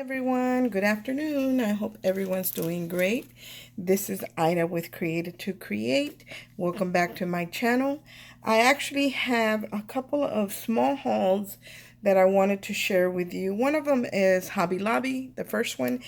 Everyone, good afternoon. I hope everyone's doing great. This is Ida with Created to Create. Welcome back to my channel. I actually have a couple of small hauls that I wanted to share with you. One of them is Hobby Lobby, the first one.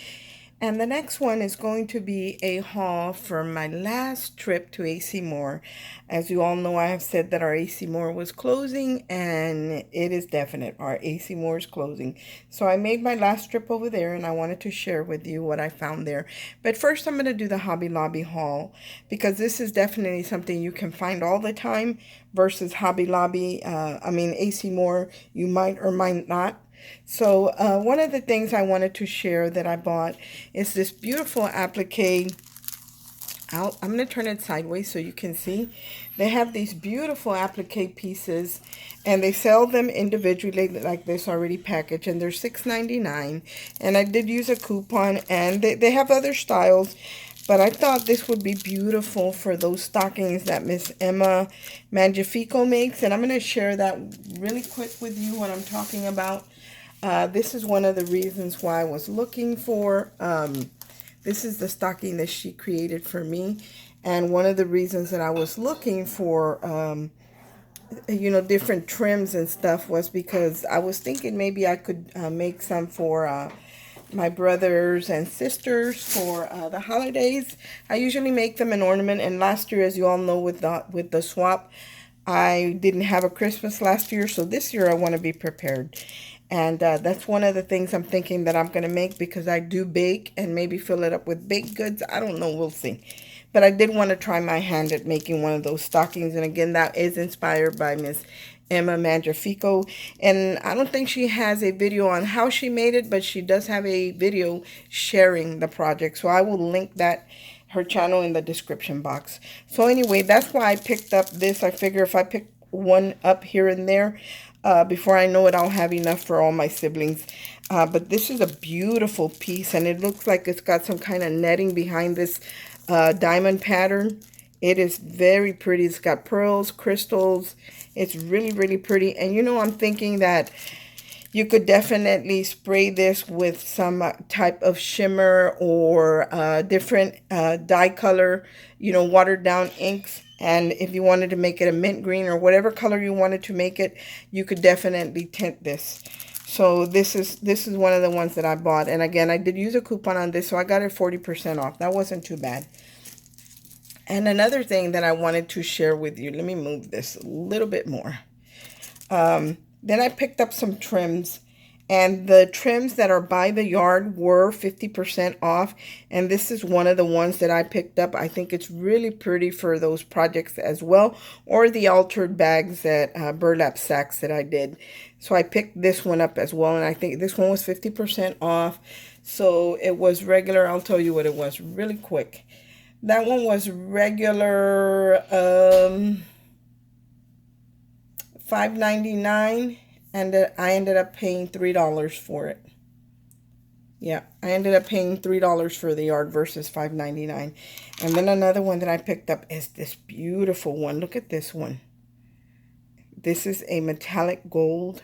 And the next one is going to be a haul from my last trip to ACMoore. As you all know, I have said that our ACMoore was closing, and it is definite. Our ACMoore is closing. So I made my last trip over there, and I wanted to share with you what I found there. But first, I'm going to do the Hobby Lobby haul, because this is definitely something you can find all the time versus Hobby Lobby. ACMoore, you might or might not. So one of the things I wanted to share that I bought is this beautiful applique. I'm going to turn it sideways so you can see. They have these beautiful applique pieces, and they sell them individually like this, already packaged, and they're $6.99. And I did use a coupon, and they have other styles, but I thought this would be beautiful for those stockings that Miss Emma Mangiafico makes. And I'm going to share that really quick with you, what I'm talking about. This is one of the reasons why I was looking for, this is the stocking that she created for me. And one of the reasons that I was looking for, different trims and stuff was because I was thinking maybe I could make some for my brothers and sisters for the holidays. I usually make them an ornament, and last year, as you all know, with the swap, I didn't have a Christmas last year, so this year I want to be prepared. And that's one of the things I'm thinking that I'm going to make, because I do bake and maybe fill it up with baked goods. I don't know. We'll see. But I did want to try my hand at making one of those stockings. And again, that is inspired by Miss Emma Mangiafico. And I don't think she has a video on how she made it, but she does have a video sharing the project. So I will link her channel in the description box. So anyway, that's why I picked up this. I figure if I pick one up here and there, before I know it, I'll have enough for all my siblings. But this is a beautiful piece, and it looks like it's got some kind of netting behind this diamond pattern. It is very pretty. It's got pearls, crystals. It's really, really pretty. And I'm thinking that you could definitely spray this with some type of shimmer or different dye color, watered down inks. And if you wanted to make it a mint green or whatever color you wanted to make it, you could definitely tint this. So this is one of the ones that I bought. And again, I did use a coupon on this, so I got it 40% off. That wasn't too bad. And another thing that I wanted to share with you, let me move this a little bit more. Then I picked up some trims, and the trims that are by the yard were 50% off. And this is one of the ones that I picked up. I think it's really pretty for those projects as well, or the altered bags that burlap sacks that I did. So I picked this one up as well, and I think this one was 50% off. So it was regular. I'll tell you what it was really quick. That one was regular $5.99, and I ended up paying $3 for it. Yeah, I ended up paying $3 for the yard versus $5.99. And then another one that I picked up is this beautiful one. Look at this one. This is a metallic gold,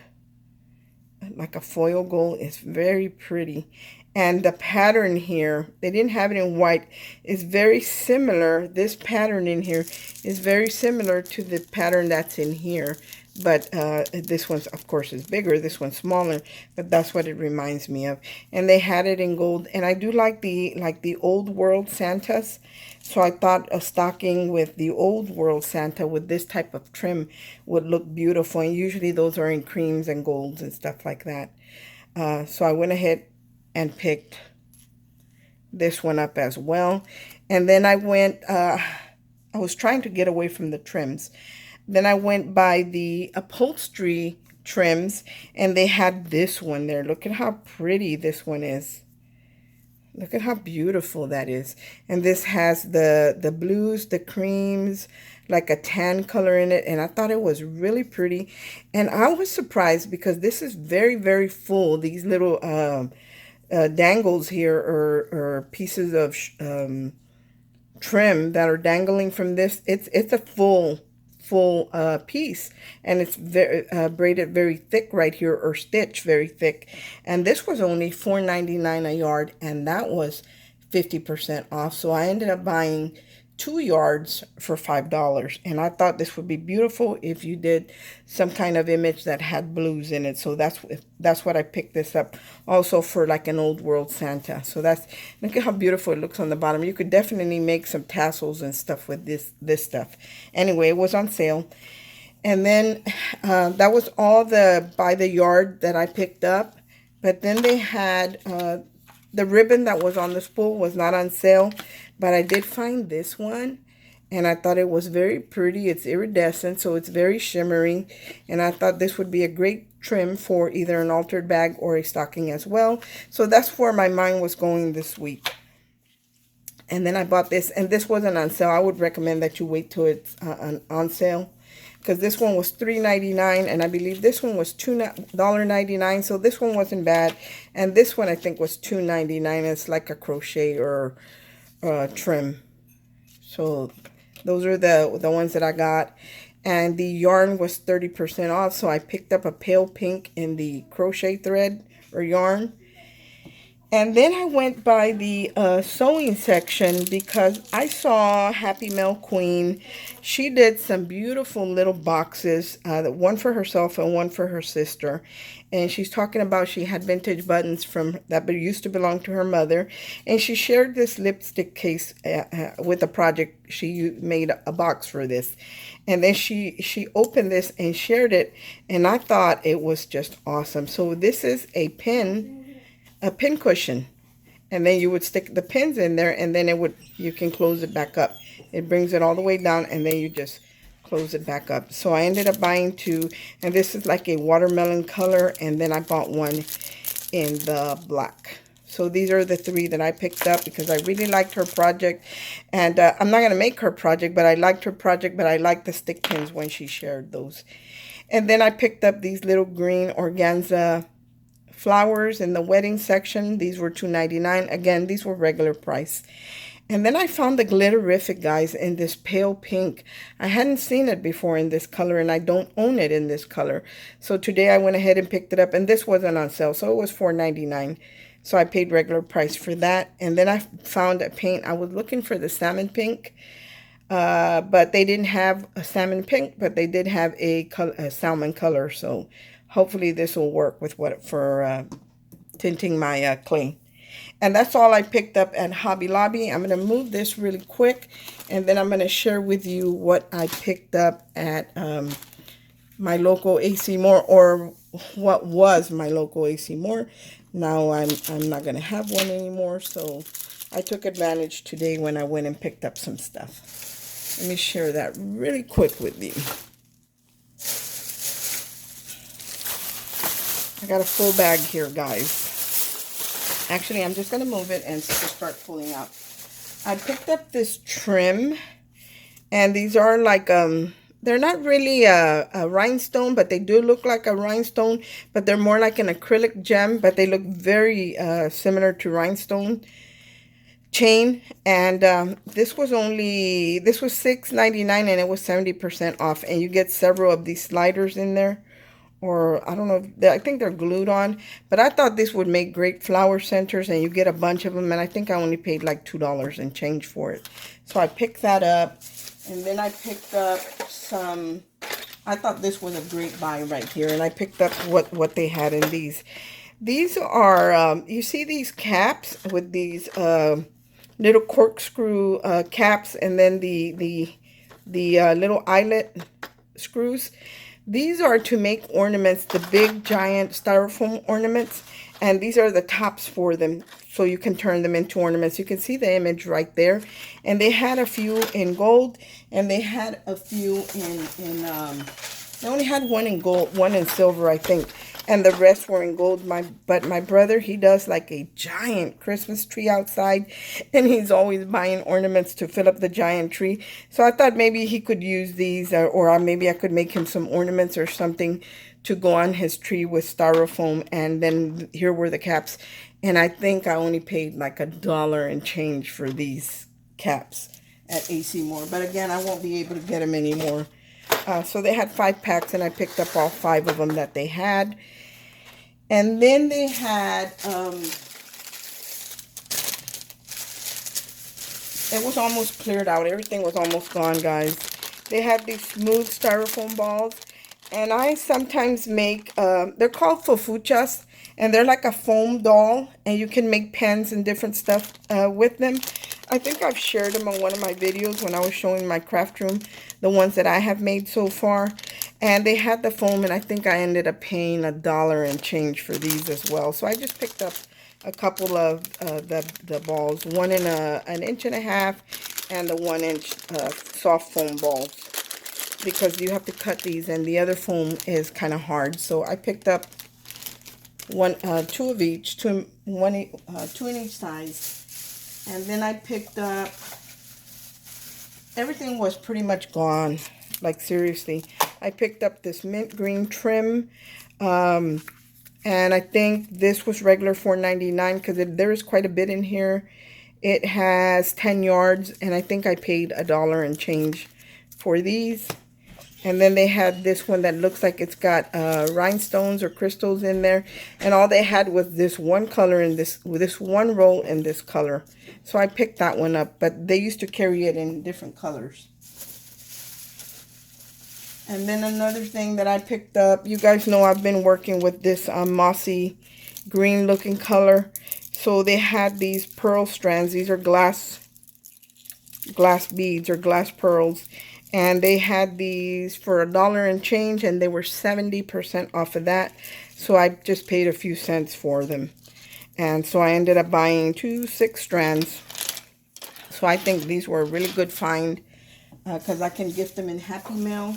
like a foil gold. It's very pretty. And the pattern here, they didn't have it in white, is very similar. This pattern in here is very similar to the pattern that's in here. But this one's, of course, is bigger. This one's smaller, but that's what it reminds me of. And they had it in gold. And I do like the old world Santas. So I thought a stocking with the old world Santa with this type of trim would look beautiful. And usually those are in creams and golds and stuff like that. So I went ahead and picked this one up as well. And then I went, I was trying to get away from the trims. Then I went by the upholstery trims, and they had this one there. Look at how pretty this one is. Look at how beautiful that is. And this has the blues, the creams, like a tan color in it. And I thought it was really pretty. And I was surprised because this is very, very full. These little dangles here or pieces of trim that are dangling from this. It's a full full piece, and it's very braided very thick right here, or stitched very thick. And this was only $4.99 a yard, and that was 50% off. So I ended up buying 2 yards for $5, and I thought this would be beautiful if you did some kind of image that had blues in it. So that's what I picked this up, also for like an old world Santa. So that's, look at how beautiful it looks on the bottom. You could definitely make some tassels and stuff with this stuff. Anyway, it was on sale. And then that was all the by the yard that I picked up. But then they had the ribbon that was on the spool was not on sale, but I did find this one, and I thought it was very pretty. It's iridescent, so it's very shimmery, and I thought this would be a great trim for either an altered bag or a stocking as well. So that's where my mind was going this week. And then I bought this, and this wasn't on sale. I would recommend that you wait till it's on sale, because this one was $3.99, and I believe this one was $2.99, so this one wasn't bad. And this one I think was $2.99. It's like a crochet or trim. So those are the ones that I got. And the yarn was 30% off, so I picked up a pale pink in the crochet thread or yarn. And then I went by the sewing section because I saw Happy Mail Queen. She did some beautiful little boxes, one for herself and one for her sister. And she's talking about she had vintage buttons from that used to belong to her mother. And she shared this lipstick case with a project. She made a box for this. And then she opened this and shared it. And I thought it was just awesome. So this is a pin cushion, and then you would stick the pins in there, and then you can close it back up. It brings it all the way down, and then you just close it back up. So I ended up buying 2, and this is like a watermelon color, and then I bought one in the black. So these are the 3 that I picked up because I really liked her project. And I'm not going to make her project, but I liked her project, but I liked the stick pins when she shared those. And then I picked up these little green organza flowers in the wedding section. These were $2.99. Again, these were regular price. And then I found the Glitterific, guys, in this pale pink. I hadn't seen it before in this color, and I don't own it in this color. So today I went ahead and picked it up, and this wasn't on sale, so it was $4.99. So I paid regular price for that. And then I found a paint. I was looking for the salmon pink, but they didn't have a salmon pink, but they did have a salmon color. So hopefully this will work with for tinting my clay. And that's all I picked up at Hobby Lobby. I'm going to move this really quick, and then I'm going to share with you what I picked up at my local ACMoore, or what was my local ACMoore. Now I'm not going to have one anymore, so I took advantage today when I went and picked up some stuff. Let me share that really quick with you. I got a full bag here, guys. Actually, I'm just going to move it and just start pulling out. I picked up this trim, and these are like, they're not really a rhinestone, but they do look like a rhinestone, but they're more like an acrylic gem, but they look very similar to rhinestone chain. And this was $6.99, and it was 70% off, and you get several of these sliders in there. Or I don't know, I think they're glued on. But I thought this would make great flower centers, and you get a bunch of them. And I think I only paid like $2 and change for it. So I picked that up. And then I picked up some, I thought this was a great buy right here. And I picked up what they had in these. These are, you see these caps with these little corkscrew caps, and then the little eyelet screws. These are to make ornaments, the big giant styrofoam ornaments, and these are the tops for them, so you can turn them into ornaments. You can see the image right there. And they had a few in gold, and they had a few they only had one in gold, one in silver, I think, and the rest were in gold. But my brother, he does like a giant Christmas tree outside, and he's always buying ornaments to fill up the giant tree. So I thought maybe he could use these, or maybe I could make him some ornaments or something to go on his tree with styrofoam. And then here were the caps, and I think I only paid like $1 and change for these caps at ACMoore. But again, I won't be able to get them anymore So they had 5 packs, and I picked up all 5 of them that they had. And then they had, it was almost cleared out. Everything was almost gone, guys. They had these smooth styrofoam balls. And I sometimes make, they're called fufuchas. And they're like a foam doll. And you can make pens and different stuff with them. I think I've shared them on one of my videos when I was showing my craft room. The ones that I have made so far. And they had the foam. And I think I ended up paying $1 and change for these as well. So I just picked up a couple of the balls, one in an inch and a half, and the 1-inch soft foam balls, because you have to cut these, and the other foam is kind of hard. So I picked up 2 of each, 2 in each size, and then I picked up. Everything was pretty much gone, like seriously. I picked up this mint green trim. And I think this was regular $4.99 because there is quite a bit in here. It has 10 yards, and I think I paid $1 and change for these. And then they had this one that looks like it's got rhinestones or crystals in there. And all they had was this one color in this one roll in this color. So I picked that one up, but they used to carry it in different colors. And then another thing that I picked up, you guys know I've been working with this mossy green looking color. So they had these pearl strands. These are glass beads or glass pearls. And they had these for $1 and change, and they were 70% off of that. So I just paid a few cents for them. And so I ended up buying 6 strands. So I think these were a really good find because I can gift them in Happy Mail.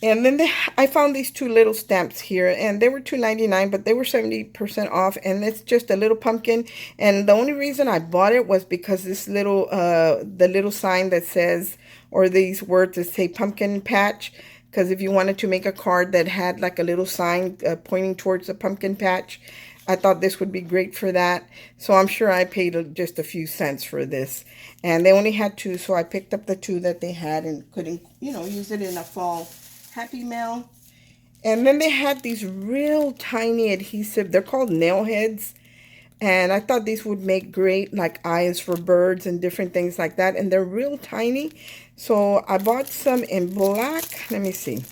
And then I found these 2 little stamps here, and they were $2.99, but they were 70% off, and it's just a little pumpkin. And the only reason I bought it was because this little, the little sign that says, or these words that say pumpkin patch, because if you wanted to make a card that had like a little sign pointing towards the pumpkin patch, I thought this would be great for that. So I'm sure I paid just a few cents for this. And they only had 2, so I picked up the 2 that they had and couldn't, use it in a fall Happy Mail. And then they had these real tiny adhesive. They're called nail heads. And I thought these would make great like eyes for birds and different things like that. And they're real tiny. So I bought some in black. Let me see.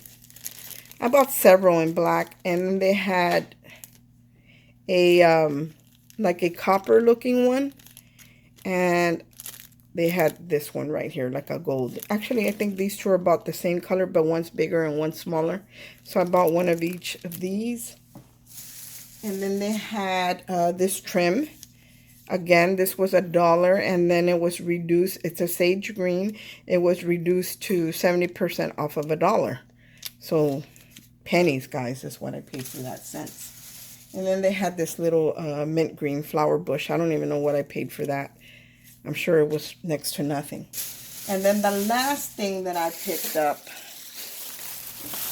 I bought several in black. And then they had a like a copper looking one. And they had this one right here, like a gold. Actually, I think these 2 are about the same color, but one's bigger and one's smaller. So I bought one of each of these. And then they had this trim. Again, this was $1, and then it was reduced. It's a sage green. It was reduced to 70% off of $1. So pennies, guys, is what I paid for that, cents. And then they had this little mint green flower bush. I don't even know what I paid for that. I'm sure it was next to nothing. And then the last thing that I picked up,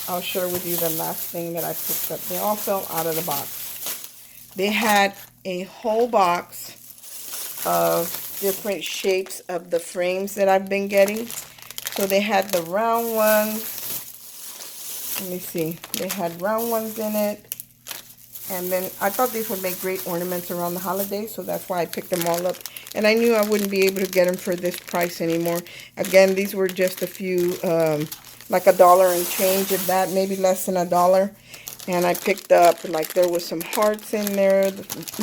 I'll share with you the last thing that I picked up. They all fell out of the box. They had a whole box of different shapes of the frames that I've been getting. So they had the round ones. Let me see. They had round ones in it. And then I thought these would make great ornaments around the holidays, so that's why I picked them all up. And I knew I wouldn't be able to get them for this price anymore. Again, these were just a few, like $1 and change, if that, maybe less than $1. And I picked up, like, there was some hearts in there,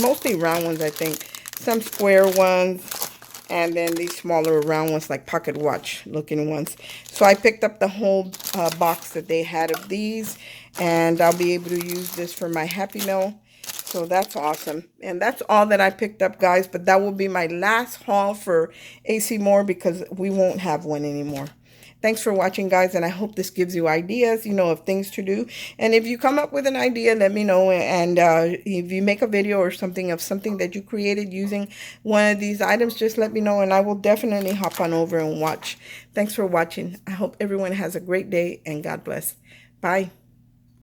mostly round ones, I think. Some square ones, and then these smaller round ones, like pocket watch looking ones. So I picked up the whole box that they had of these, and I'll be able to use this for my Happy Mail. So that's awesome. And that's all that I picked up, guys. But that will be my last haul for ACMoore because we won't have one anymore. Thanks for watching, guys, and I hope this gives you ideas, of things to do. And if you come up with an idea, let me know. And if you make a video or something of something that you created using one of these items, just let me know, and I will definitely hop on over and watch. Thanks for watching. I hope everyone has a great day, and God bless. Bye.